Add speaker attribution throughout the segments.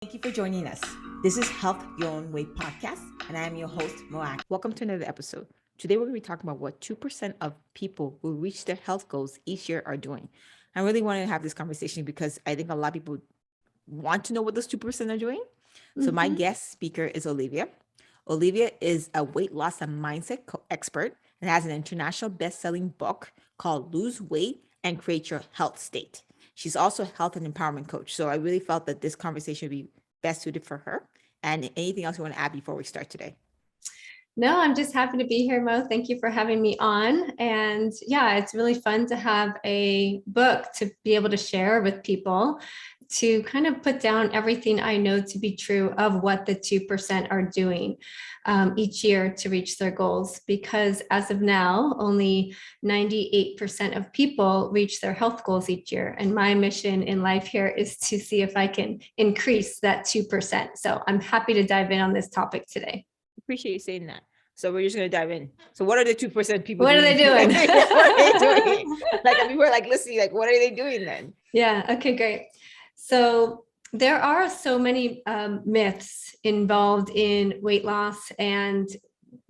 Speaker 1: Thank you for joining us. This is Health Your Own Way podcast, and I am your host, Moak.
Speaker 2: Welcome to another episode. Today, we're going to be talking about what 2% of people who reach their health goals each year are doing. I really want to have this conversation because I think a lot of people want to know what those 2% are doing. So my guest speaker is Oliveyah. Oliveyah is a weight loss and mindset expert and has an international best-selling book called Lose Weight and Create Your Health State. She's also a health and empowerment coach. So I really felt that this conversation would be best suited for her. And anything else you want to add before we start today?
Speaker 3: No, I'm just happy to be here, Mo. Thank you for having me on. And yeah, it's really fun to have a book to be able to share with people, to kind of put down everything I know to be true of what the 2% are doing each year to reach their goals. Because as of now, only 98% of people reach their health goals each year. And my mission in life here is to see if I can increase that 2%. So I'm happy to dive in on this topic today.
Speaker 2: Appreciate you saying that. So we're just going to dive in. So what are the 2% people
Speaker 3: What
Speaker 2: doing?
Speaker 3: are they doing?
Speaker 2: What are they doing? Like, I mean, we're like listening, like, what are they doing then?
Speaker 3: Yeah. Okay, great. So there are so many myths involved in weight loss and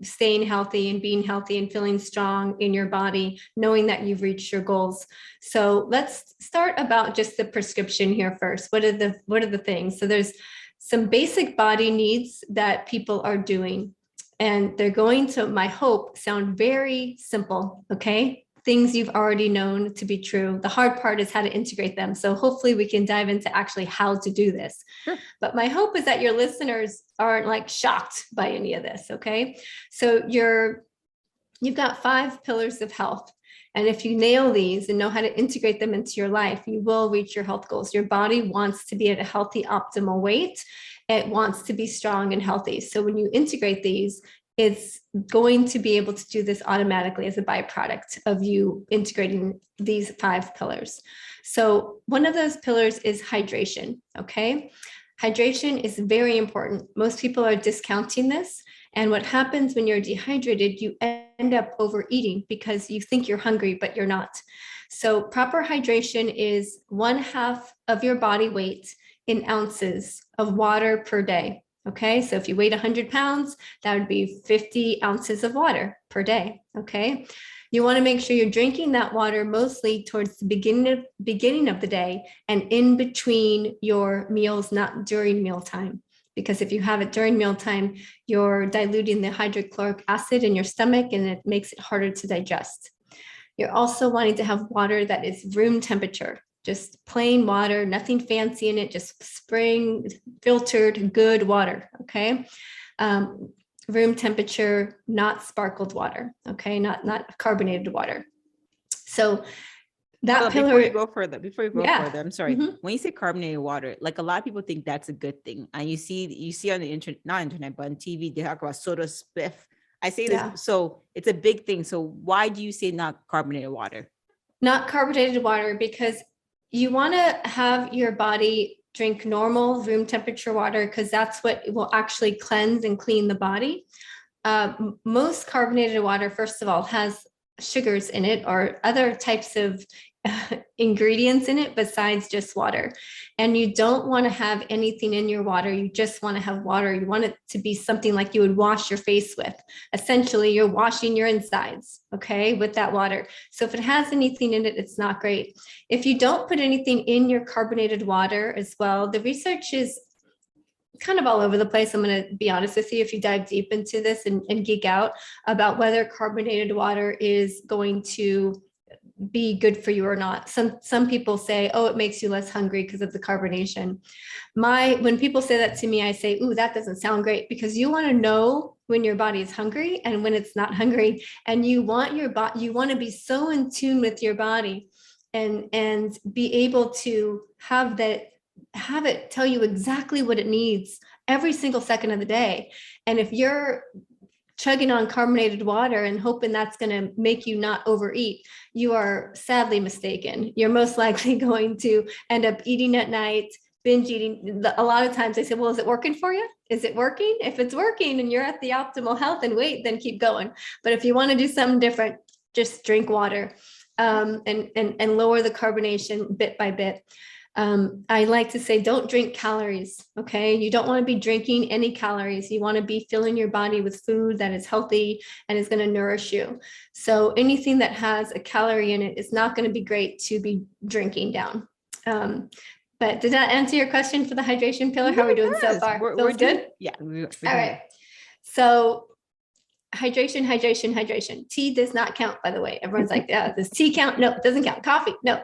Speaker 3: staying healthy and being healthy and feeling strong in your body, knowing that you've reached your goals. So let's start about just the prescription here first. What are the things? So there's some basic body needs that people are doing, and they're going to, my hope, sound very simple. Okay. Things you've already known to be true. The hard part is how to integrate them. So hopefully we can dive into actually how to do this.
Speaker 2: Sure.
Speaker 3: But my hope is that your listeners aren't like shocked by any of this. Okay. So you've got 5 pillars of health. And if you nail these and know how to integrate them into your life, you will reach your health goals. Your body wants to be at a healthy, optimal weight. It wants to be strong and healthy. So when you integrate these, it's going to be able to do this automatically as a byproduct of you integrating these 5 pillars. So one of those pillars is hydration. Okay. Hydration is very important. Most people are discounting this. And what happens when you're dehydrated, you end up overeating because you think you're hungry, but you're not. So proper hydration is 1/2 of your body weight in ounces of water per day. Okay. So if you weighed 100 pounds, that would be 50 ounces of water per day. Okay. You want to make sure you're drinking that water mostly towards the beginning of the day and in between your meals, not during mealtime. Because if you have it during mealtime, you're diluting the hydrochloric acid in your stomach and it makes it harder to digest. You're also wanting to have water that is room temperature, just plain water, nothing fancy in it, just spring filtered good water. Okay. Room temperature, not sparkled water. Okay. Not carbonated water. So that pillar.
Speaker 2: Before you go further, I'm sorry. When you say carbonated water, like a lot of people think that's a good thing. And you see on the internet, not internet, but on TV, they talk about soda spiff. I say this, so it's a big thing. So why do you say not carbonated water?
Speaker 3: Not carbonated water, because you want to have your body drink normal room temperature water, because that's what will actually cleanse and clean the body. Most carbonated water, first of all, has sugars in it or other types of ingredients in it besides just water. And you don't want to have anything in your water. You just want to have water. You want it to be something like you would wash your face with. Essentially, you're washing your insides, okay, with that water. So if it has anything in it, it's not great. If you don't put anything in your carbonated water as well, the research is kind of all over the place. I'm going to be honest with you, if you dive deep into this and geek out about whether carbonated water is going to be good for you or not. Some people say, oh, it makes you less hungry because of the carbonation. When people say that to me, I say, ooh, that doesn't sound great, because you want to know when your body is hungry and when it's not hungry. And you want you want to be so in tune with your body and be able to have it tell you exactly what it needs every single second of the day. And if you're chugging on carbonated water and hoping that's going to make you not overeat, you are sadly mistaken. You're most likely going to end up eating at night, binge eating. A lot of times I say, well, is it working for you? Is it working? If it's working and you're at the optimal health and weight, then keep going. But if you want to do something different, just drink water and lower the carbonation bit by bit. I like to say, don't drink calories. Okay. You don't want to be drinking any calories. You want to be filling your body with food that is healthy and is going to nourish you. So anything that has a calorie in it is not going to be great to be drinking down. But did that answer your question for the hydration pillar? How are we doing so far?
Speaker 2: We're
Speaker 3: good?
Speaker 2: Yeah.
Speaker 3: All right. So hydration. Tea does not count, by the way. Everyone's like, yeah, does tea count? No, it doesn't count. Coffee? No.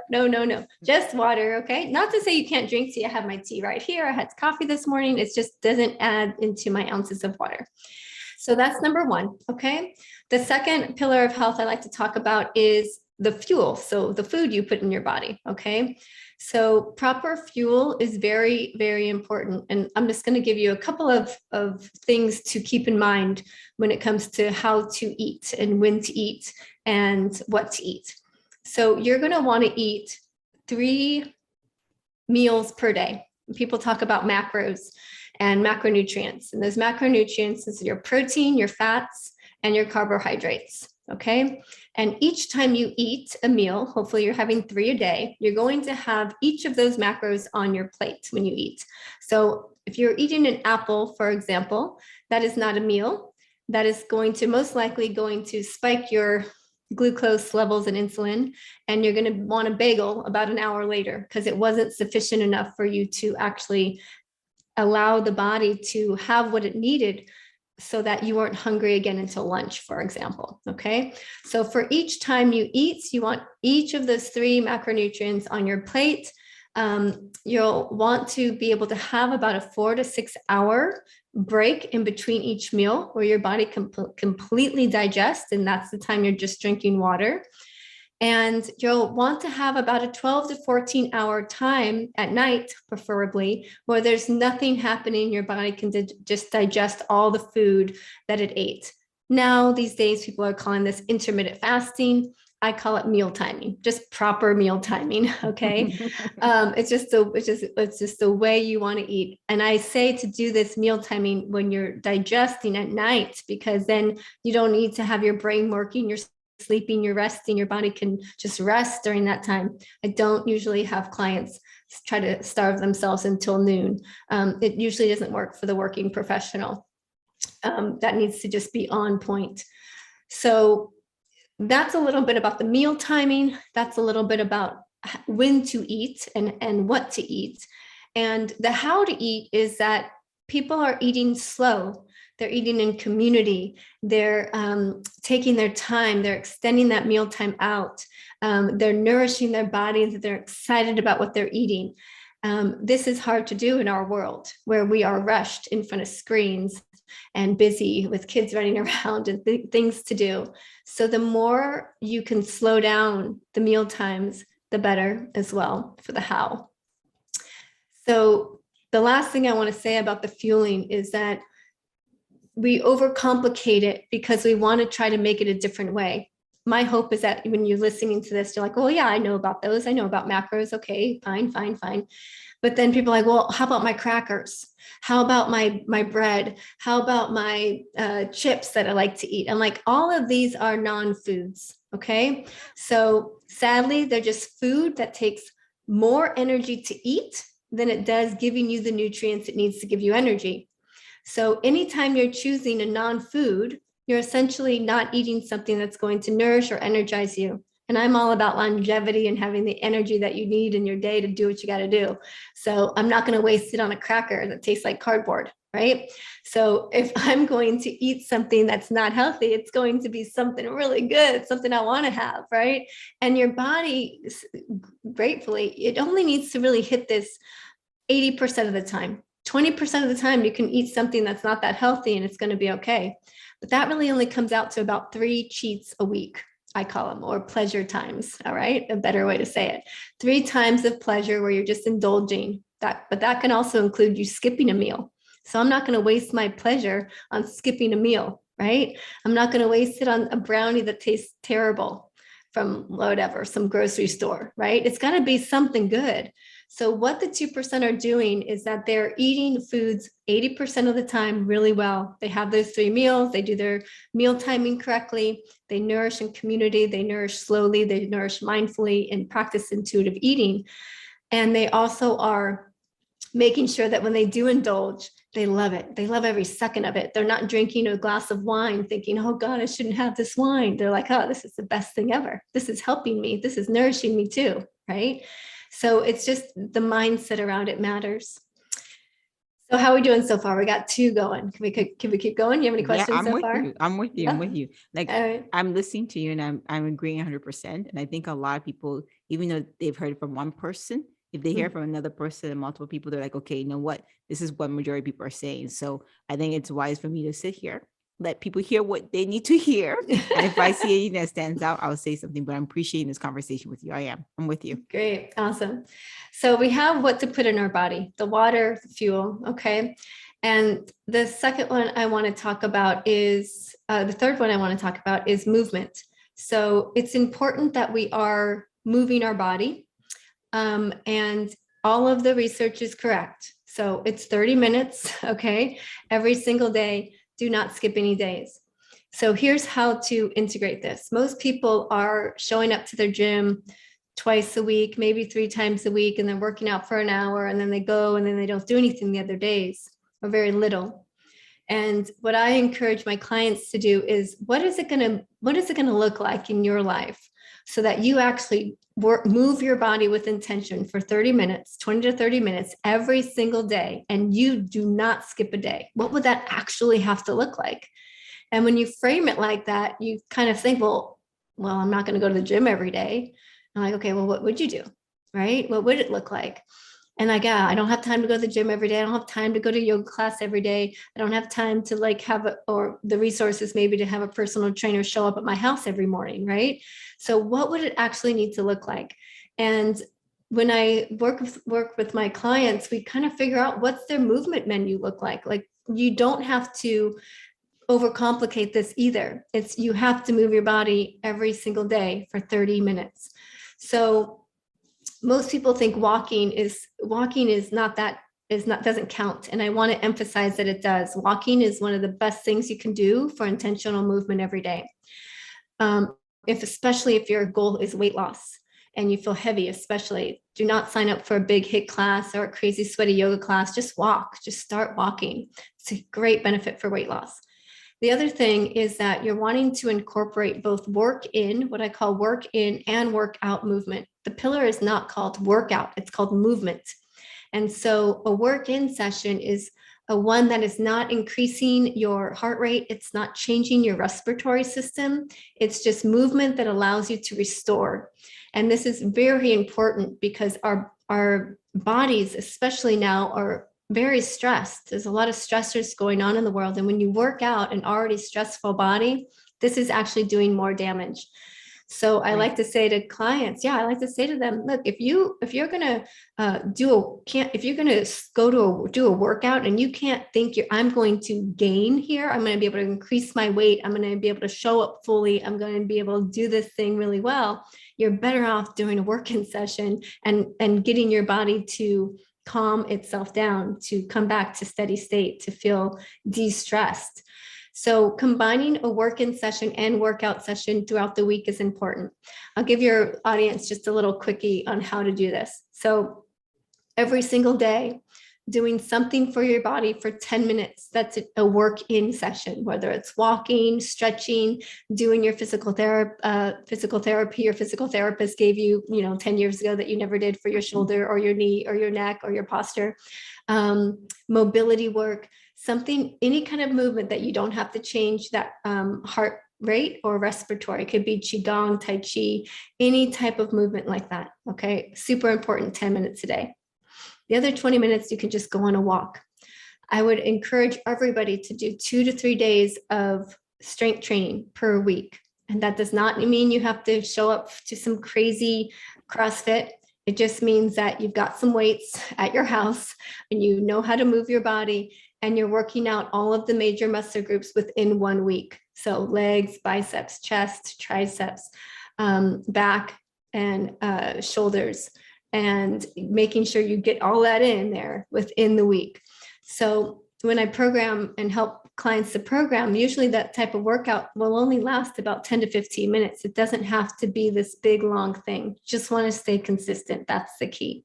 Speaker 3: Just water. Okay. Not to say you can't drink tea. I have my tea right here. I had coffee this morning. It just doesn't add into my ounces of water. So that's number one. Okay. The second pillar of health I like to talk about is the fuel. So the food you put in your body. Okay. So proper fuel is very, very important. And I'm just going to give you a couple of things to keep in mind when it comes to how to eat and when to eat and what to eat. So you're going to want to eat 3 meals per day. People talk about macros and macronutrients. And those macronutrients is your protein, your fats, and your carbohydrates. Okay. And each time you eat a meal, hopefully you're having 3 a day, you're going to have each of those macros on your plate when you eat. So if you're eating an apple, for example, that is not a meal. That is most likely going to spike your glucose levels and insulin, and you're going to want a bagel about an hour later because it wasn't sufficient enough for you to actually allow the body to have what it needed so that you weren't hungry again until lunch, for example. Okay. So for each time you eat, you want each of those 3 macronutrients on your plate. You'll want to be able to have about a 4 to 6 hour break in between each meal where your body can completely digest. And that's the time you're just drinking water. And you'll want to have about a 12 to 14 hour time at night, preferably, where there's nothing happening. Your body can just digest all the food that it ate. Now, these days, people are calling this intermittent fasting. I call it meal timing, just proper meal timing. Okay. It's just the way you want to eat. And I say to do this meal timing when you're digesting at night, because then you don't need to have your brain working, you're sleeping, you're resting, your body can just rest during that time. I don't usually have clients try to starve themselves until noon. It usually doesn't work for the working professional. That needs to just be on point. So that's a little bit about the meal timing. That's a little bit about when to eat and what to eat. And the how to eat is that people are eating slow. They're eating in community. They're taking their time. They're extending that meal time out. They're nourishing their bodies. They're excited about what they're eating. This is hard to do in our world where we are rushed in front of screens and busy with kids running around and things to do. So the more you can slow down the meal times, the better as well for the how. So the last thing I want to say about the fueling is that we overcomplicate it because we want to try to make it a different way. My hope is that when you're listening to this, you're like, oh yeah, I know about those. I know about macros. Okay, fine. But then people are like, well, how about my crackers? How about my bread? How about my chips that I like to eat? And like, all of these are non-foods. Okay. So sadly, they're just food that takes more energy to eat than it does giving you the nutrients it needs to give you energy. So anytime you're choosing a non-food, you're essentially not eating something that's going to nourish or energize you. And I'm all about longevity and having the energy that you need in your day to do what you got to do. So I'm not going to waste it on a cracker that tastes like cardboard, right? So if I'm going to eat something that's not healthy, it's going to be something really good, something I want to have, right? And your body, gratefully, it only needs to really hit this 80% of the time. 20% of the time, you can eat something that's not that healthy and it's going to be okay. But that really only comes out to about 3 cheats a week, I call them, or pleasure times. All right. A better way to say it. 3 times of pleasure where you're just indulging that, but that can also include you skipping a meal. So I'm not going to waste my pleasure on skipping a meal, right? I'm not going to waste it on a brownie that tastes terrible from whatever, some grocery store, right? It's got to be something good. So what the 2% are doing is that they're eating foods 80% of the time really well. They have those 3 meals. They do their meal timing correctly. They nourish in community. They nourish slowly. They nourish mindfully and practice intuitive eating. And they also are making sure that when they do indulge, they love it. They love every second of it. They're not drinking a glass of wine thinking, oh God, I shouldn't have this wine. They're like, oh, this is the best thing ever. This is helping me. This is nourishing me too, right? So it's just the mindset around it matters. So how are we doing so far? We got 2 going. Can we keep going? You have any questions so far?
Speaker 2: I'm with you.
Speaker 3: Yeah.
Speaker 2: I'm with you. Like,
Speaker 3: All right.
Speaker 2: I'm listening to you and I'm agreeing 100%. And I think a lot of people, even though they've heard from one person, if they hear from another person and multiple people, they're like, okay, you know what? This is what majority of people are saying. So I think it's wise for me to sit here, let people hear what they need to hear. And if I see anything that stands out, I'll say something, but I'm appreciating this conversation with you. I'm with you.
Speaker 3: Great. Awesome. So we have what to put in our body, the water, the fuel. Okay. And the second one I want to talk about is, the third one I want to talk about is movement. So it's important that we are moving our body. And all of the research is correct. So it's 30 minutes, okay, every single day. Do not skip any days. So here's how to integrate this. Most people are showing up to their gym twice a week, maybe 3 times a week, and they're working out for an hour, and then they go and then they don't do anything the other days, or very little. And what I encourage my clients to do is, what is it going to look like in your life so that you actually move your body with intention for 30 minutes, 20 to 30 minutes every single day, and you do not skip a day? What would that actually have to look like? And when you frame it like that, you kind of think, well, I'm not going to go to the gym every day. I'm like, okay, well, what would you do? Right? What would it look like? And like, yeah, I don't have time to go to the gym every day. I don't have time to go to yoga class every day. I don't have time to or the resources maybe to have a personal trainer show up at my house every morning, right? So what would it actually need to look like? And when I work with my clients, we kind of figure out what's their movement menu look like. Like, you don't have to overcomplicate this either. You have to move your body every single day for 30 minutes. So most people think walking doesn't count. And I want to emphasize that it does. Walking is one of the best things you can do for intentional movement every day. Especially if your goal is weight loss and you feel heavy, especially, do not sign up for a big HIIT class or a crazy sweaty yoga class. Just walk, just start walking. It's a great benefit for weight loss. The other thing is that you're wanting to incorporate both what I call work in and workout movement. The pillar is not called workout, it's called movement. And so a work in session is a one that is not increasing your heart rate. It's not changing your respiratory system. It's just movement that allows you to restore. And this is very important because our bodies, especially now, are very stressed. There's a lot of stressors going on in the world. And when you work out an already stressful body, this is actually doing more damage. So I like to say to clients, I like to say to them, look, if you're going to do a workout and you can't think I'm going to gain here, I'm going to be able to increase my weight, I'm going to be able to show up fully, I'm going to be able to do this thing really well, you're better off doing a work-in session and getting your body to calm itself down, to come back to steady state, to feel de-stressed. So combining a work-in session and workout session throughout the week is important. I'll give your audience just a little quickie on how to do this. So every single day, doing something for your body for 10 minutes, that's a work-in session, whether it's walking, stretching, doing your physical therapy your physical therapist gave you, 10 years ago that you never did for your shoulder or your knee or your neck or your posture, mobility work, any kind of movement that you don't have to change that heart rate or respiratory. It could be Qigong, Tai Chi, any type of movement like that. Okay. Super important, 10 minutes a day. The other 20 minutes, you can just go on a walk. I would encourage everybody to do 2 to 3 days of strength training per week. And that does not mean you have to show up to some crazy CrossFit. It just means that you've got some weights at your house and you know how to move your body and you're working out all of the major muscle groups within 1 week. So legs, biceps, chest, triceps, back, and shoulders, and making sure you get all that in there within the week. So when I program and help clients to program, usually that type of workout will only last about 10 to 15 minutes. It doesn't have to be this big, long thing. Just want to stay consistent. That's the key.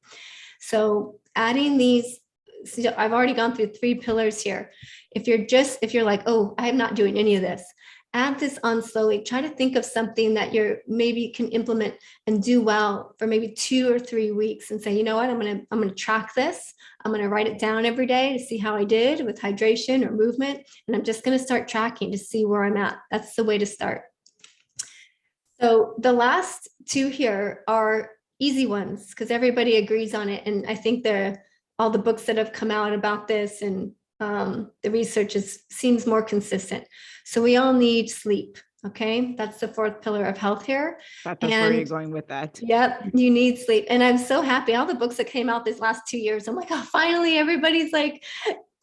Speaker 3: So adding these, so I've already gone through 3 pillars here. If you're like, oh, I'm not doing any of this, add this on slowly. Try to think of something that you're maybe can implement and do well for maybe 2 or 3 weeks and say, you know what, I'm going to track this. I'm going to write it down every day to see how I did with hydration or movement. And I'm just going to start tracking to see where I'm at. That's the way to start. So the last 2 here are easy ones because everybody agrees on it. And I think all the books that have come out about this and the research seems more consistent. So we all need sleep. Okay. That's the 4th pillar of health here.
Speaker 2: That's where you're going with that.
Speaker 3: Yep. You need sleep. And I'm so happy. All the books that came out these last 2 years, I'm like, oh, finally everybody's like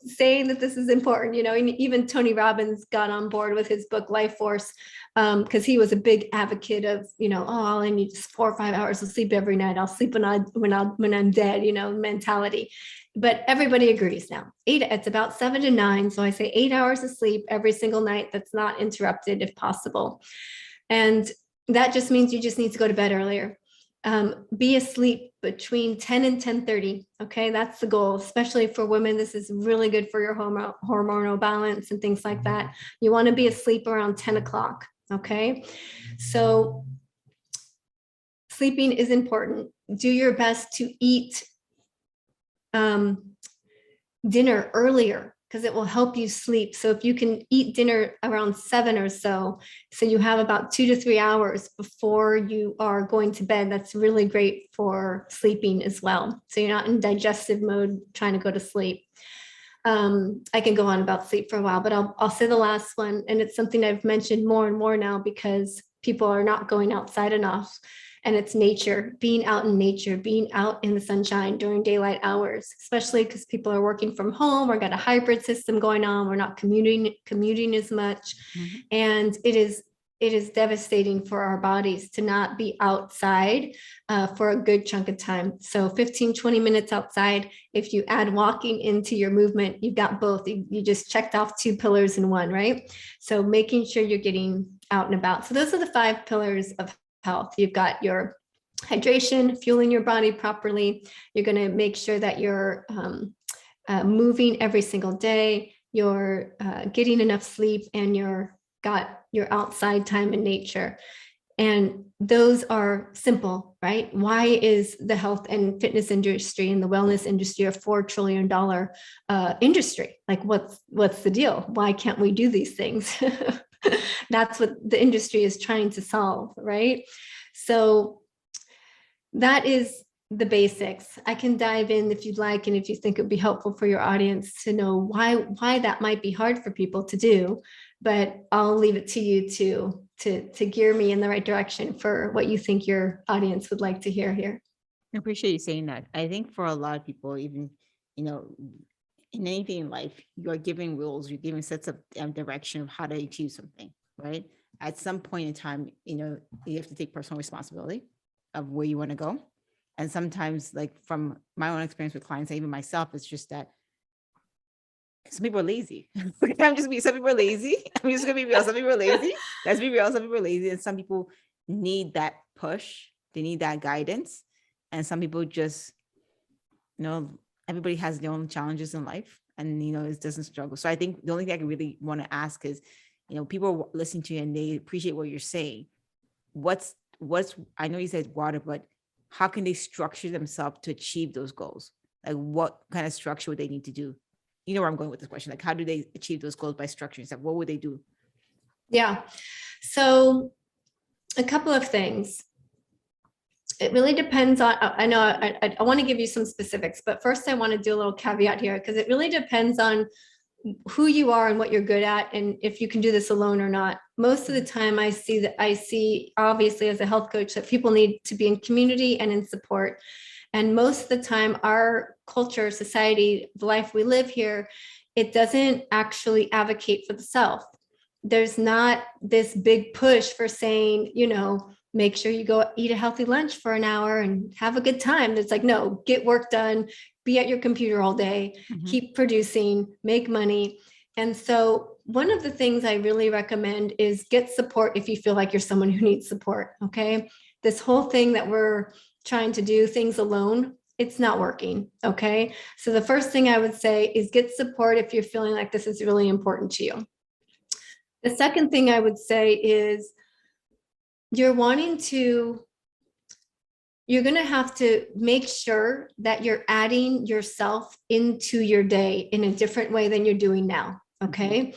Speaker 3: saying that this is important, and even Tony Robbins got on board with his book, Life Force, because he was a big advocate of, all I need is 4 or 5 hours of sleep every night. I'll sleep when I'm dead, mentality. But everybody agrees now. It's about 7 to 9. So I say 8 hours of sleep every single night that's not interrupted if possible. And that just means you just need to go to bed earlier. Be asleep between 10 and 10:30. Okay. That's the goal, especially for women. This is really good for your hormonal balance and things like that. You want to be asleep around 10 o'clock. Okay. So sleeping is important. Do your best to eat dinner earlier because it will help you sleep. So if you can eat dinner around 7 or so you have about 2 to 3 hours before you are going to bed, that's really great for sleeping as well. So you're not in digestive mode trying to go to sleep. I can go on about sleep for a while, but I'll say the last one. And it's something I've mentioned more and more now because people are not going outside enough. And it's nature, being out in nature, being out in the sunshine during daylight hours, especially because people are working from home or got a hybrid system going on. We're not commuting as much. Mm-hmm. And it is devastating for our bodies to not be outside for a good chunk of time. So 15, 20 minutes outside, if you add walking into your movement, you've got both. You just checked off 2 pillars in one, right? So making sure you're getting out and about. So those are the 5 pillars of health. You've got your hydration, fueling your body properly. You're going to make sure that you're moving every single day. You're getting enough sleep, and you're got your outside time in nature. And those are simple, right? Why is the health and fitness industry and the wellness industry a $4 trillion industry? Like, what's the deal? Why can't we do these things? That's what the industry is trying to solve, right? So that is the basics. I can dive in if you'd like, and if you think it would be helpful for your audience to know why that might be hard for people to do, but I'll leave it to you to gear me in the right direction for what you think your audience would like to hear here.
Speaker 2: I appreciate you saying that. I think for a lot of people, even, in anything in life, you're giving rules, you're giving sets of direction of how to achieve something, right? At some point in time, you have to take personal responsibility of where you want to go. And sometimes, like from my own experience with clients, and even myself, it's just that some people are lazy. Some people are lazy. I'm just gonna be real. Some people are lazy. Let's be real. Some people are lazy, and some people need that push. They need that guidance. And some people just, everybody has their own challenges in life, and it doesn't struggle. So I think the only thing I really want to ask is, people are listening to you and they appreciate what you're saying. What's I know you said water, but how can they structure themselves to achieve those goals? Like, what kind of structure would they need to do? You know where I'm going with this question. Like, how do they achieve those goals by structuring stuff? What would they do?
Speaker 3: Yeah. So a couple of things. It really depends on, I know I want to give you some specifics, but first I want to do a little caveat here, because it really depends on who you are and what you're good at, and if you can do this alone or not. Most of the time I see obviously as a health coach that people need to be in community and in support. And most of the time our culture, society, the life we live here, it doesn't actually advocate for the self. There's not this big push for saying, make sure you go eat a healthy lunch for an hour and have a good time. It's like, no, get work done, be at your computer all day, keep producing, make money. And so one of the things I really recommend is get support if you feel like you're someone who needs support. Okay. This whole thing that we're trying to do things alone, it's not working. Okay. So the first thing I would say is get support if you're feeling like this is really important to you. The second thing I would say is you're going to have to make sure that you're adding yourself into your day in a different way than you're doing now. Okay.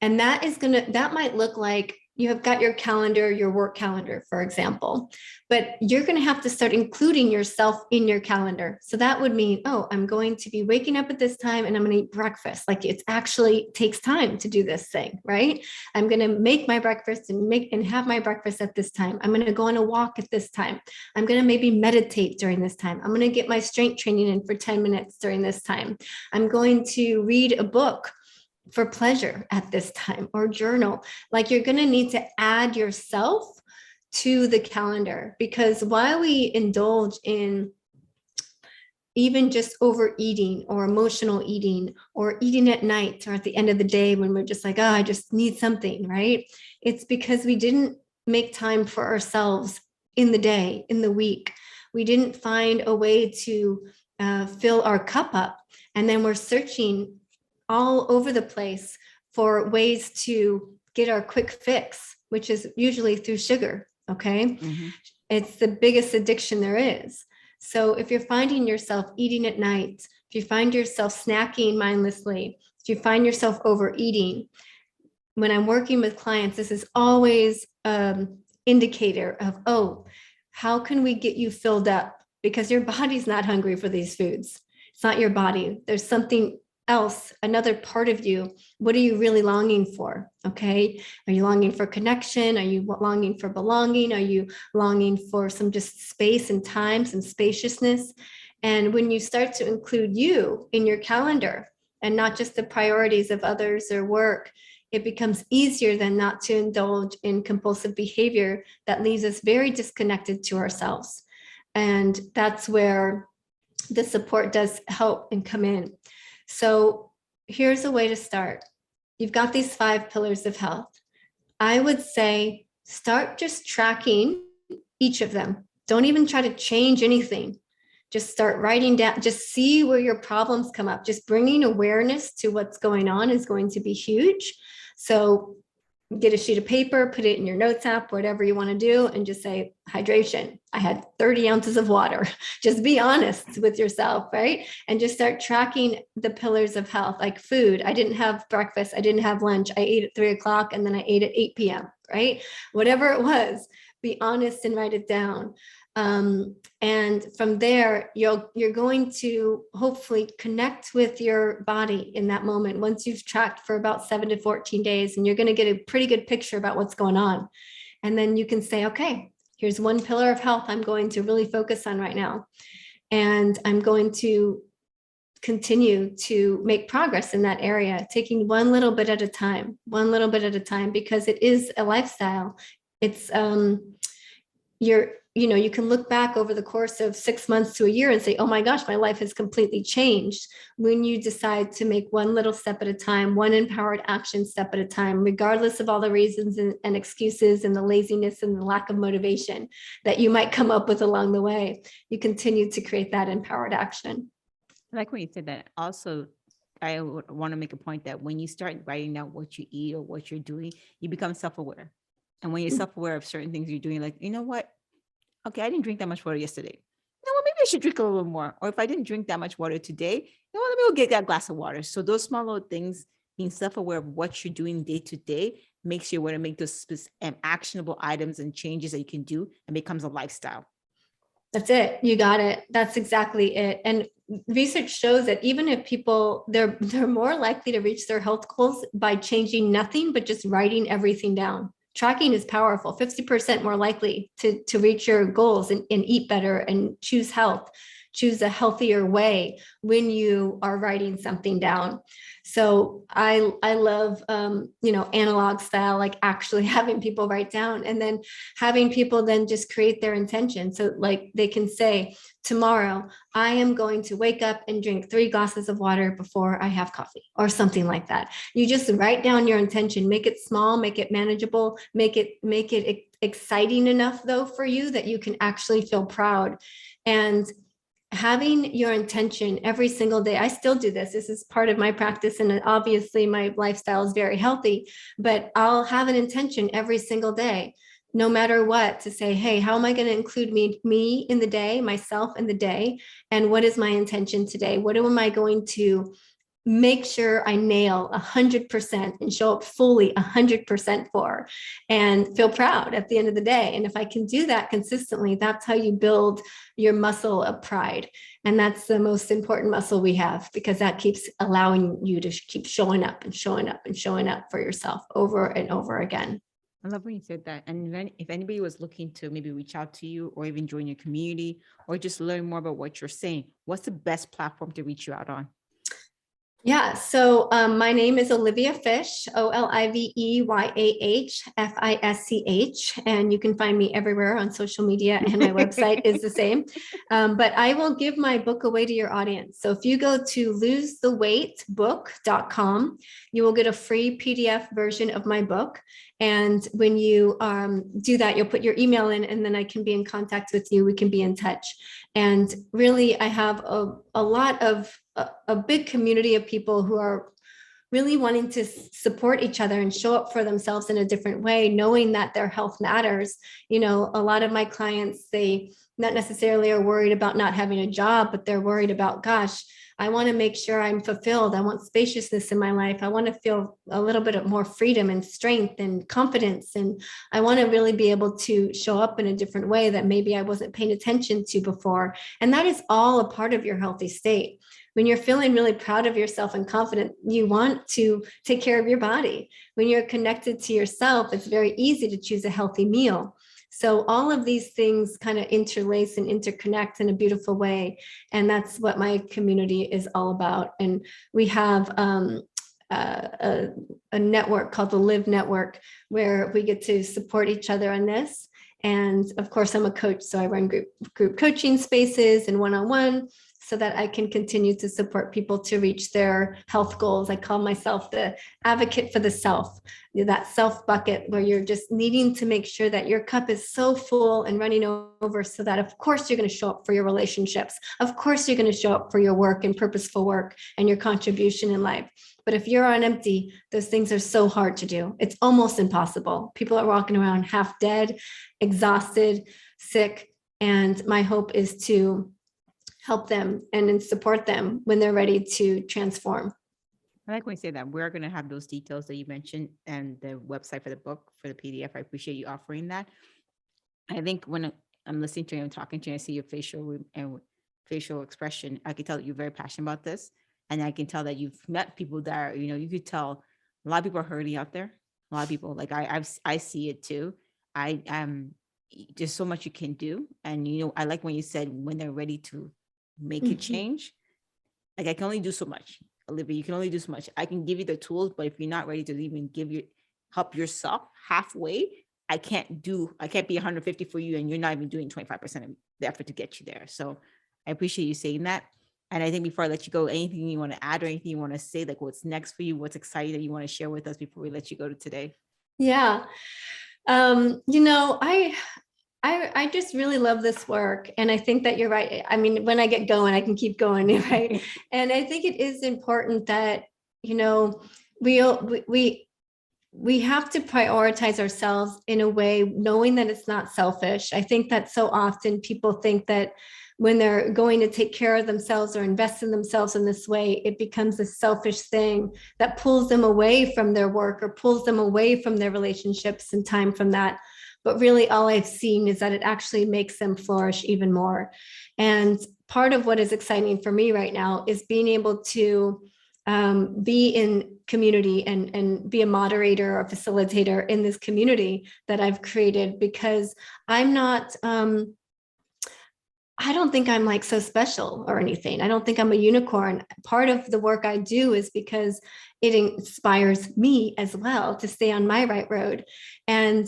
Speaker 3: And that might look like you have got your calendar, your work calendar, for example, but you're going to have to start including yourself in your calendar. So that would mean, oh, I'm going to be waking up at this time and I'm going to eat breakfast. Like it actually takes time to do this thing, right? I'm going to make my breakfast and have my breakfast at this time. I'm going to go on a walk at this time. I'm going to maybe meditate during this time. I'm going to get my strength training in for 10 minutes during this time. I'm going to read a book for pleasure at this time or journal. Like you're going to need to add yourself to the calendar, because while we indulge in even just overeating or emotional eating or eating at night or at the end of the day when we're just like, oh, I just need something, right? It's because we didn't make time for ourselves in the day, in the week. We didn't find a way to fill our cup up. And then we're searching all over the place for ways to get our quick fix, which is usually through sugar. Okay. It's the biggest addiction there is. So if you're finding yourself eating at night, if you find yourself snacking mindlessly, if you find yourself overeating, when I'm working with clients, this is always an indicator of, oh, how can we get you filled up? Because your body's not hungry for these foods. It's not your body. There's something else, another part of you. What are you really longing for? Okay. Are you longing for connection? Are you longing for belonging? Are you longing for some just space and time, some spaciousness? And when you start to include you in your calendar and not just the priorities of others or work, it becomes easier then not to indulge in compulsive behavior that leaves us very disconnected to ourselves. And that's where the support does help and come in. So here's a way to start. You've got these 5 pillars of health. I would say start just tracking each of them. Don't even try to change anything. Just start writing down, just see where your problems come up. Just bringing awareness to what's going on is going to be huge. So get a sheet of paper, put it in your notes app, whatever you want to do, and just say hydration. I had 30 ounces of water. Just be honest with yourself, right? And just start tracking the pillars of health, like food. I didn't have breakfast. I didn't have lunch. I ate at 3 o'clock and then I ate at 8 p.m., right? Whatever it was, be honest and write it down. And from there, you're going to hopefully connect with your body in that moment once you've tracked for about 7 to 14 days, and you're going to get a pretty good picture about what's going on. And then you can say, okay, here's one pillar of health I'm going to really focus on right now. And I'm going to continue to make progress in that area, taking one little bit at a time, because it is a lifestyle. It's, you can look back over the course of 6 months to a year and say, oh my gosh, my life has completely changed when you decide to make one little step at a time, one empowered action step at a time, regardless of all the reasons and excuses and the laziness and the lack of motivation that you might come up with along the way. You continue to create that empowered action.
Speaker 2: I like when you said that. Also, I want to make a point that when you start writing down what you eat or what you're doing, you become self-aware. And when you're self-aware of certain things you're doing, like, you know what? Okay, I didn't drink that much water yesterday. You know what? Maybe I should drink a little more. Or if I didn't drink that much water today, you know what? Maybe we'll get that glass of water. So those small little things, being self-aware of what you're doing day to day, makes you aware to make those actionable items and changes that you can do, and becomes a lifestyle.
Speaker 3: That's it. You got it. That's exactly it. And research shows that even if people, they're more likely to reach their health goals by changing nothing, but just writing everything down. Tracking is powerful, 50% more likely to reach your goals and eat better and choose health choose a healthier way when you are writing something down. So I love, analog style, like actually having people write down and then having people then just create their intention. So like they can say, tomorrow, I am going to wake up and drink 3 glasses of water before I have coffee or something like that. You just write down your intention, make it small, make it manageable, make it exciting enough though for you that you can actually feel proud. And having your intention every single day. I still do this. This is part of my practice. And obviously my lifestyle is very healthy, but I'll have an intention every single day, no matter what, to say, hey, how am I going to include me in the day, myself in the day? And what is my intention today? What am I going to make sure I nail 100% and show up fully 100% for, and feel proud at the end of the day? And if I can do that consistently, that's how you build your muscle of pride. And that's the most important muscle we have, because that keeps allowing you to keep showing up and showing up and showing up for yourself over and over again.
Speaker 2: I love when you said that. And then if anybody was looking to maybe reach out to you or even join your community or just learn more about what you're saying, what's the best platform to reach you out on?
Speaker 3: Yeah, so my name is Oliveyah Fisch, Oliveyah Fisch, and you can find me everywhere on social media, and my website is the same. But I will give my book away to your audience. So if you go to losetheweightbook.com, you will get a free PDF version of my book. And when you do that, you'll put your email in, and then I can be in contact with you. We can be in touch. And really, I have a lot of a big community of people who are really wanting to support each other and show up for themselves in a different way, knowing that their health matters. You know, a lot of my clients, they not necessarily are worried about not having a job, but they're worried about, gosh, I want to make sure I'm fulfilled. I want spaciousness in my life. I want to feel a little bit of more freedom and strength and confidence. And I want to really be able to show up in a different way that maybe I wasn't paying attention to before. And that is all a part of your healthy state. When you're feeling really proud of yourself and confident, you want to take care of your body. When you're connected to yourself, it's very easy to choose a healthy meal. So all of these things kind of interlace and interconnect in a beautiful way. And that's what my community is all about. And we have a network called the LIV Network, where we get to support each other on this. And of course, I'm a coach, so I run group coaching spaces and one-on-one, so that I can continue to support people to reach their health goals. I call myself the advocate for the self, that self bucket, where you're just needing to make sure that your cup is so full and running over, so that of course you're going to show up for your relationships. Of course, you're going to show up for your work and purposeful work and your contribution in life. But if you're on empty, those things are so hard to do. It's almost impossible. People are walking around half dead, exhausted, sick. And my hope is to help them and support them when they're ready to transform.
Speaker 2: I like when you say that. We're going to have those details that you mentioned and the website for the book, for the PDF. I appreciate you offering that. I think when I'm listening to you and talking to you, I see your facial expression. I can tell that you're very passionate about this. And I can tell that you've met people that are, you could tell a lot of people are hurting out there. A lot of people, like I see it too. There's so much you can do. And, I like when you said when they're ready to make a change. Like, I can only do so much. Olivia, you can only do so much. I can give you the tools, but if you're not ready to even help yourself halfway, I can't be 150 for you, and you're not even doing 25% of the effort to get you there. So I appreciate you saying that. And I think before I let you go, anything you want to add or anything you want to say, like what's next for you, what's exciting that you want to share with us before we let you go to today?
Speaker 3: Yeah. I just really love this work. And I think that you're right. I mean, when I get going, I can keep going, right? And I think it is important that, we have to prioritize ourselves in a way, knowing that it's not selfish. I think that so often people think that when they're going to take care of themselves or invest in themselves in this way, it becomes a selfish thing that pulls them away from their work or pulls them away from their relationships and time from that. But really, all I've seen is that it actually makes them flourish even more. And part of what is exciting for me right now is being able to be in community and be a moderator or facilitator in this community that I've created, because I'm not I don't think I'm like so special or anything. I don't think I'm a unicorn. Part of the work I do is because it inspires me as well to stay on my right road. And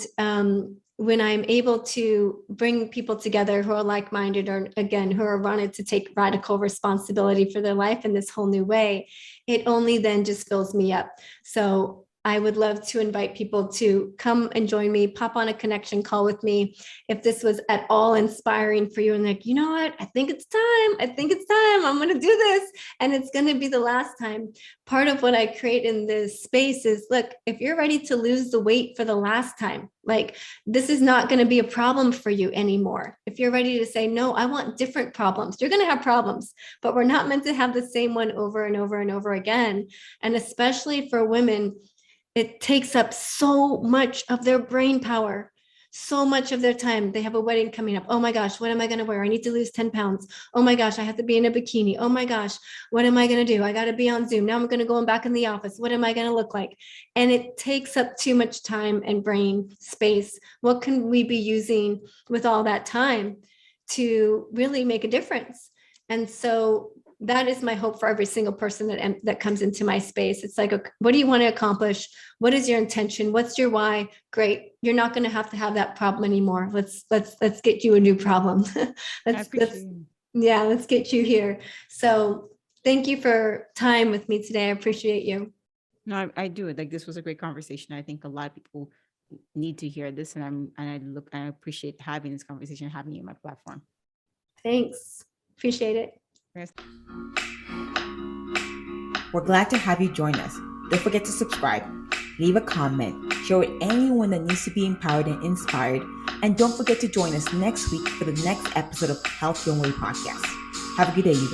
Speaker 3: when I'm able to bring people together who are like-minded, or again, who are wanted to take radical responsibility for their life in this whole new way, it only then just fills me up. So I would love to invite people to come and join me, pop on a connection call with me. If this was at all inspiring for you and like, you know what, I think it's time. I'm going to do this. And it's going to be the last time. Part of what I create in this space is, look, if you're ready to lose the weight for the last time, like this is not going to be a problem for you anymore. If you're ready to say, no, I want different problems, you're going to have problems, but we're not meant to have the same one over and over and over again. And especially for women, it takes up so much of their brain power, so much of their time. They have a wedding coming up. Oh my gosh, what am I going to wear? I need to lose 10 pounds. Oh my gosh, I have to be in a bikini. Oh my gosh, what am I going to do? I got to be on Zoom. Now I'm going to go back in the office. What am I going to look like? And it takes up too much time and brain space. What can we be using with all that time to really make a difference? And so that is my hope for every single person that comes into my space. It's like, what do you want to accomplish? What is your intention? What's your why? Great. You're not going to have that problem anymore. Let's get you a new problem. let's get you here. So thank you for time with me today. I appreciate you.
Speaker 2: No, I do. Like, this was a great conversation. I think a lot of people need to hear this, and I appreciate having this conversation, having you on my platform.
Speaker 3: Thanks. Appreciate it.
Speaker 2: Yes.
Speaker 1: We're glad to have you join us. Don't forget to subscribe, leave a comment, share with anyone that needs to be empowered and inspired, and don't forget to join us next week for the next episode of Health Your Way Podcast. Have a good day, you guys.